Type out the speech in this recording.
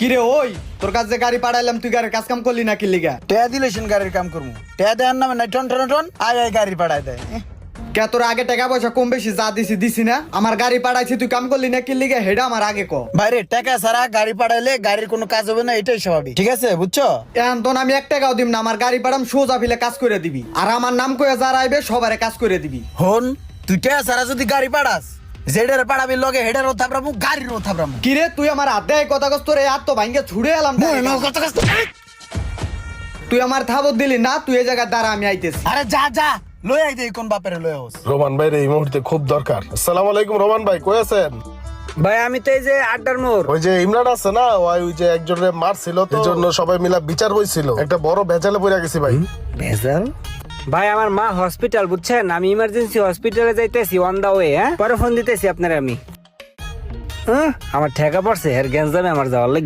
কিরে ওই তোর কাছে গাড়ি পাঠাইলাম, তুই গাড়ির কাজ কাম করলি না কি লিগা? টেয়া দিলেছেন গাড়ির কাম করবো, টেয়া দেওয়ার নামে নাই টন টন টন আয় আয় গাড়ি পাঠায় দেয়। কে তোর আগে টাকা পয়সা কম বেশি যা দিছি না? আমার গাড়ি পাঠাইছি তুই কাম করলি না কি লিগা, হেডা আমার আগে ক। বাইরে টাকা ছাড়া গাড়ি পাঠাইলে গাড়ির কোনো কাজ হবে না, এটাই স্বাভাবিক, ঠিক আছে বুঝছো? এখন তো আমি 1 টাকাও দিম না, আমার গাড়ি পাঠাম সোজা ফিলে কাজ করে দিবি, আর আমার নাম কয়ে যারা আইবে সবারে কাজ করে দিবি। হন তুই টেয়া ছাড়া যদি গাড়ি পাঠাস, যেটার পাঠাবি লগে হেডারও থাপড়ামু গাড়িরও থাপড়ামু। কিরে তুই আমার হাতে কথা কস, তোর এই হাত তো ভাঙ্গে ছুড়ে এলাম। তুই আমার থাবত দিলি না, তুই এই জায়গায় দাঁড়া, আমি আইতেছি। আরে যা যা লই আই দে কোন বাপের লই হোস। রোমান ভাই এই মুহূর্তে খুব দরকার। আসসালামু আলাইকুম রোমান ভাই, কই আছেন? ভাই আমি তো এই যে আড্ডার মোড়। ওই যে ইমরান আছে না, ওই যে একজনের মারছিল, তো এই জন্য সবাই মিলা বিচার হইছিল, একটা বড় ভেজালে পড়ে গেছি ভাই। ভেজাল? ভাই আমার মা হসপিটাল, বুঝছেন? আমি ইমার্জেন্সি হসপিটালে যাইতেছি, অন দা ওয়ে। হ্যাঁ, পরে ফোন দিতেছি আপনার আমি। আমার ঠেকা পড়ছে, এর গ্যাস দামে আমার যাওয়ার লাগে।